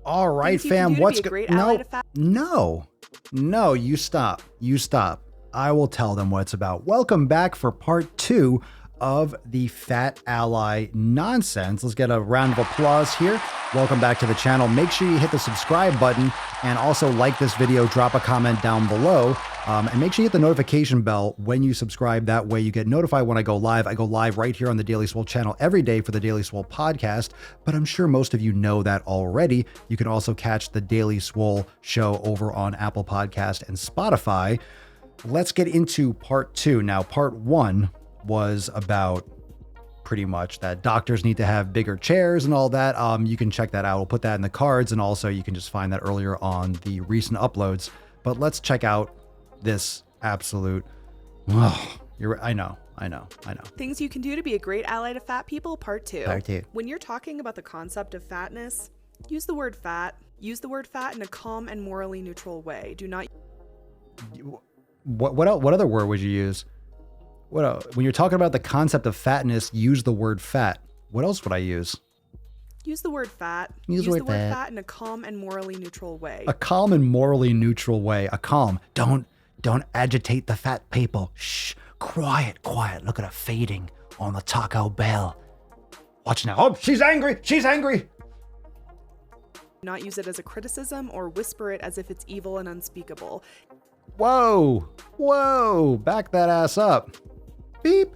All right, Things you can fam. do to What's be a great no, ally to fat- no, you stop. You stop. I will tell them what it's about. Welcome back for part 2 of the Fat Ally nonsense. Let's get a round of applause here. Welcome back to the channel. Make sure you hit the subscribe button and also like this video, drop a comment down below, and make sure you hit the notification bell when you subscribe. That way you get notified when I go live. I go live right here on the Daily Swole channel every day for the Daily Swole podcast, but I'm sure most of you know that already. You can also catch the Daily Swole show over on Apple Podcast and Spotify. Let's get into part 2. Now, part 1 was about pretty much that doctors need to have bigger chairs and all that. You can check that out. We'll put that in the cards, and also you can just find that earlier on the recent uploads. But let's check out this absolute. Oh, I know. Things you can do to be a great ally to fat people, part 2. Part 2. When you're talking about the concept of fatness, use the word fat. Use the word fat in a calm and morally neutral way. Do not. What other word would you use? When you're talking about the concept of fatness, use the word fat. What else would I use? Use the word fat. Use the word fat in a calm and morally neutral way. A calm and morally neutral way. A calm. Don't agitate the fat people. Shh. Quiet. Look at her fading on the Taco Bell. Watch now. Oh, she's angry. Do not use it as a criticism or whisper it as if it's evil and unspeakable. Whoa. Back that ass up. Beep.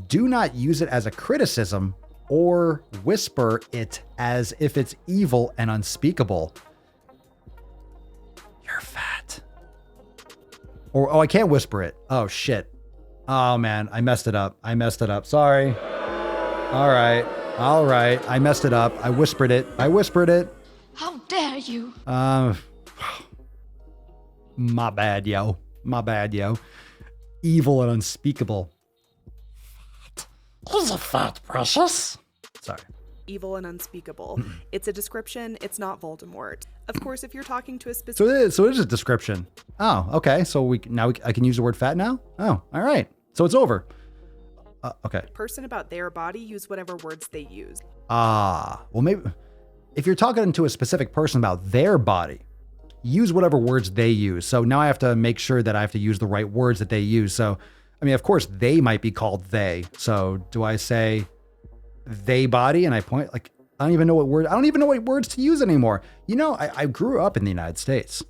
Do not use it as a criticism or whisper it as if it's evil and unspeakable. You're fat. Or, I can't whisper it. Oh, shit. Oh, man. I messed it up. Sorry. All right. I messed it up. I whispered it. How dare you? My bad, yo. Evil and unspeakable. He's a fat, precious. Sorry. Evil and unspeakable. It's a description. It's not Voldemort. Of course, if you're talking to a specific So it is a description. Oh, okay. So I can use the word fat now? Oh, all right. So it's over. Okay. person about their body, use whatever words they use. Well, maybe if you're talking to a specific person about their body, use whatever words they use. So now I have to make sure that I have to use the right words that they use. So, I mean, of course, they might be called they. So do I say they body and I point I don't even know what words to use anymore. You know, I grew up in the United States.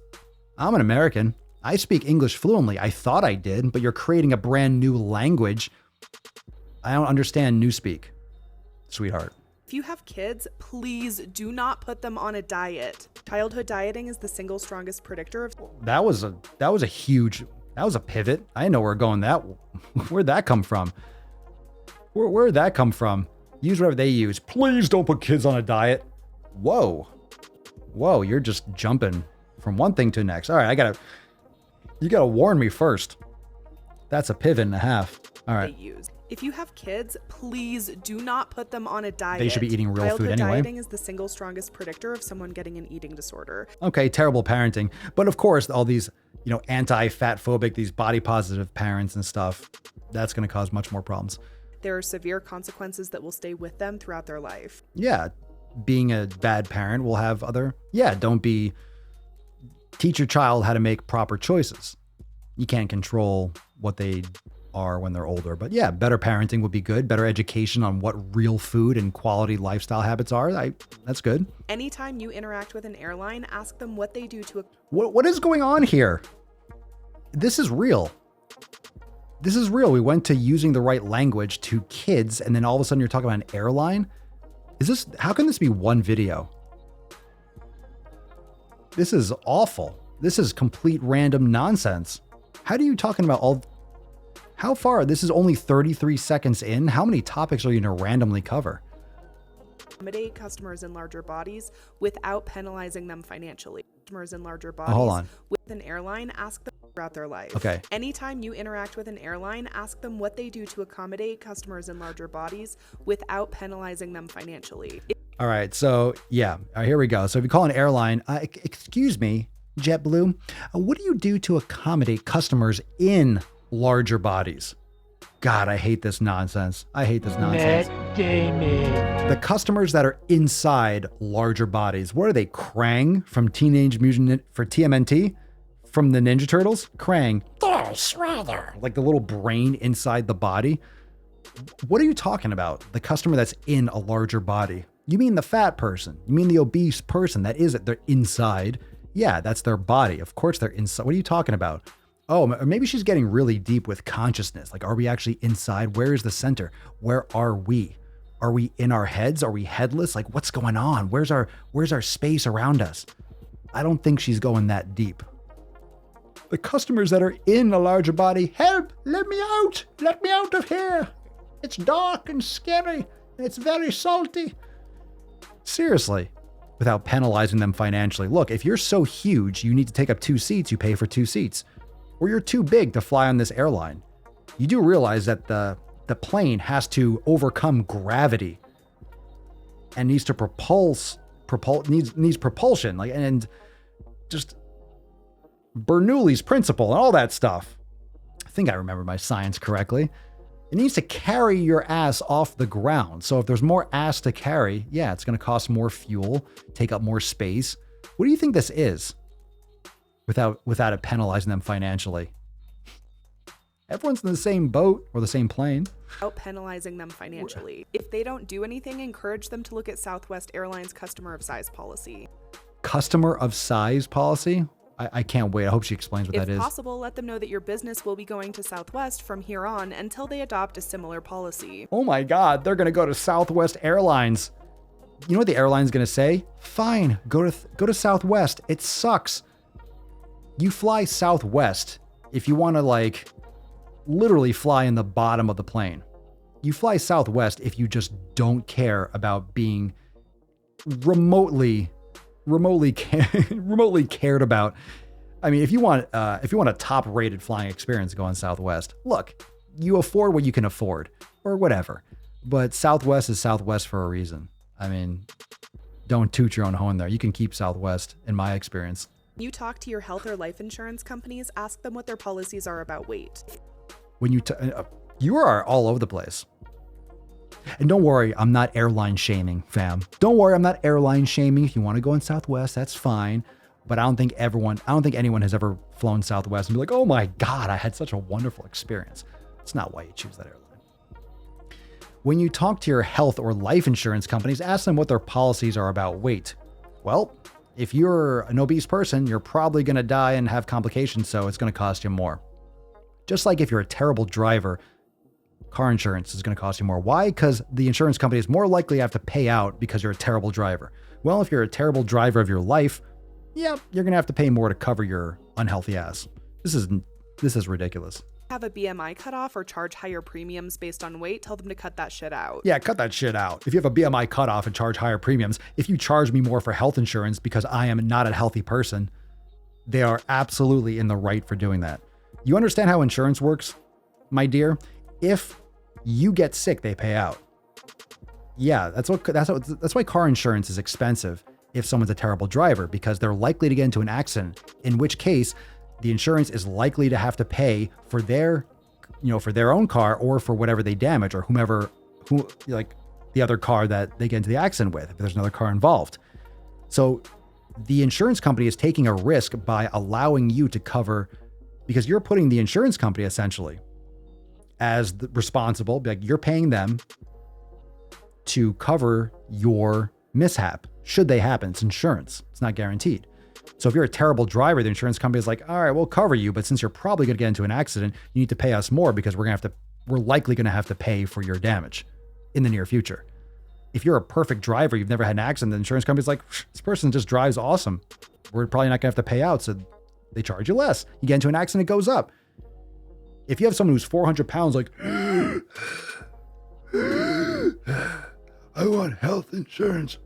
I'm an American. I speak English fluently. I thought I did, but you're creating a brand new language. I don't understand Newspeak, sweetheart. If you have kids, please do not put them on a diet. Childhood dieting is the single strongest predictor of... That was a pivot. I didn't know where'd that come from? Where'd that come from? Use whatever they use. Please don't put kids on a diet. Whoa, you're just jumping from one thing to the next. All right, you gotta warn me first. That's a pivot and a half. All right. They use. If you have kids, please do not put them on a diet. They should be eating real food anyway. Childhood dieting is the single strongest predictor of someone getting an eating disorder. Okay, terrible parenting. But of course, all these, anti-fat phobic, these body positive parents and stuff, that's going to cause much more problems. There are severe consequences that will stay with them throughout their life. Yeah, being a bad parent will have teach your child how to make proper choices. You can't control what they are when they're older, but yeah, better parenting would be good. Better education on what real food and quality lifestyle habits are. That's good. Anytime you interact with an airline, ask them what they do to... What is going on here? This is real. We went to using the right language to kids, and then all of a sudden you're talking about an airline? How can this be one video? This is awful. This is complete random nonsense. How are you talking about how far? This is only 33 seconds in. How many topics are you going to randomly cover? Accommodate customers in larger bodies without penalizing them financially. Customers in larger bodies. Hold on. With an airline, ask them throughout their life. Okay. Anytime you interact with an airline, ask them what they do to accommodate customers in larger bodies without penalizing them financially. All right. So yeah, all right, here we go. So if you call an airline, excuse me, Jetblue, what do you do to accommodate customers in larger bodies? God, I hate this nonsense. I hate this nonsense. Matt Damon. The customers that are inside larger bodies, what are they? Krang from Teenage Mutant for TMNT? From the Ninja Turtles? Krang. They're Shredder. Like the little brain inside the body. What are you talking about? The customer that's in a larger body. You mean the fat person. You mean the obese person. That is it. They're inside. Yeah, that's their body. Of course they're inside. What are you talking about? Oh, or maybe she's getting really deep with consciousness. Like, are we actually inside? Where is the center? Where are we? Are we in our heads? Are we headless? Like, what's going on? Where's our space around us? I don't think she's going that deep. The customers that are in a larger body, help, let me out of here. It's dark and scary, and it's very salty. Seriously, without penalizing them financially. Look, if you're so huge, you need to take up 2 seats, you pay for 2 seats. Or you're too big to fly on this airline. You do realize that the plane has to overcome gravity and needs to needs propulsion, like, and just Bernoulli's principle and all that stuff. I think I remember my science correctly. It needs to carry your ass off the ground. So if there's more ass to carry, yeah, it's going to cost more fuel, take up more space. What do you think this is? Without it penalizing them financially. Everyone's in the same boat or the same plane. Without penalizing them financially. If they don't do anything, encourage them to look at Southwest Airlines customer of size policy. Customer of size policy? I can't wait. I hope she explains what that is. If possible, let them know that your business will be going to Southwest from here on until they adopt a similar policy. Oh my God, they're going to go to Southwest Airlines. You know what the airline's going to say? Fine, go to Southwest. It sucks. You fly Southwest if you want to, like, literally fly in the bottom of the plane. You fly Southwest if you just don't care about being remotely cared about. I mean, if you want a top-rated flying experience, go on Southwest. Look, you afford what you can afford, or whatever. But Southwest is Southwest for a reason. I mean, don't toot your own horn there. You can keep Southwest, in my experience. When you talk to your health or life insurance companies, ask them what their policies are about weight. When you are all over the place. And don't worry, I'm not airline shaming, fam. Don't worry, I'm not airline shaming. If you want to go on Southwest, that's fine. But I don't think anyone has ever flown Southwest and be like, oh my God, I had such a wonderful experience. It's not why you choose that airline. When you talk to your health or life insurance companies, ask them what their policies are about weight. Well, if you're an obese person, you're probably going to die and have complications, so it's going to cost you more. Just like if you're a terrible driver, car insurance is going to cost you more. Why? Because the insurance company is more likely to have to pay out because you're a terrible driver. Well, if you're a terrible driver of your life, yeah, you're going to have to pay more to cover your unhealthy ass. This is ridiculous. Have a BMI cutoff or charge higher premiums based on weight, tell them to cut that shit out. Yeah, cut that shit out. If you have a BMI cutoff and charge higher premiums, if you charge me more for health insurance because I am not a healthy person, they are absolutely in the right for doing that. You understand how insurance works, my dear? If you get sick, they pay out. Yeah, that's why car insurance is expensive if someone's a terrible driver, because they're likely to get into an accident, in which case the insurance is likely to have to pay for their own car or for whatever they damage or like the other car that they get into the accident with, if there's another car involved. So the insurance company is taking a risk by allowing you to cover, because you're putting the insurance company essentially as responsible, like you're paying them to cover your mishap. Should they happen, it's insurance. It's not guaranteed. So if you're a terrible driver, the insurance company is like, all right, we'll cover you, but since you're probably going to get into an accident, you need to pay us more because we're likely going to have to pay for your damage in the near future. If you're a perfect driver, you've never had an accident, the insurance company's like, this person just drives awesome. We're probably not going to have to pay out, so they charge you less. You get into an accident, it goes up. If you have someone who's 400 pounds, like, I want health insurance.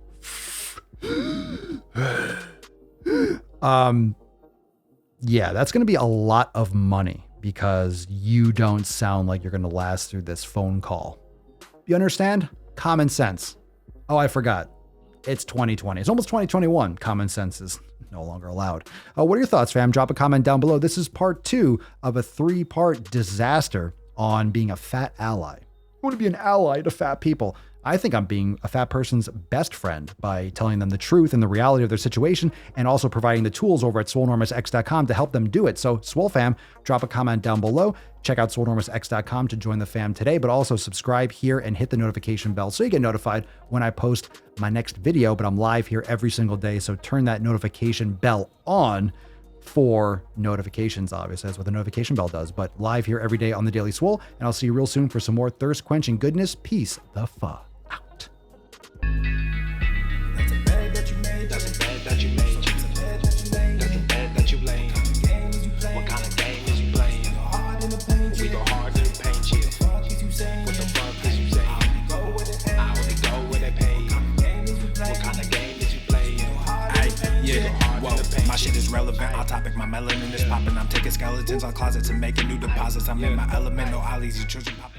Yeah, that's going to be a lot of money because you don't sound like you're going to last through this phone call. You understand? Common sense. Oh, I forgot. It's 2020. It's almost 2021. Common sense is no longer allowed. What are your thoughts, fam? Drop a comment down below. This is part 2 of a 3-part disaster on being a fat ally. I want to be an ally to fat people. I think I'm being a fat person's best friend by telling them the truth and the reality of their situation and also providing the tools over at swolenormousx.com to help them do it. So Swole fam, drop a comment down below. Check out swolenormousx.com to join the fam today, but also subscribe here and hit the notification bell so you get notified when I post my next video. But I'm live here every single day, so turn that notification bell on for notifications. Obviously, that's what the notification bell does. But live here every day on the Daily Swole, and I'll see you real soon for some more thirst quenching goodness. Peace the fuck out. That's a bed that you made. That's a bed that you made. That's a bed that you laid. What kind of game is you playing? We go hard in the paint, yeah. What the fuck is you saying? I only go where they pay. What kind of game is you playing? Yeah, whoa, my shit is relevant. On topic, my melanin is popping. I'm taking skeletons on closets and making new deposits. I'm in my element, no ollies, you children pop.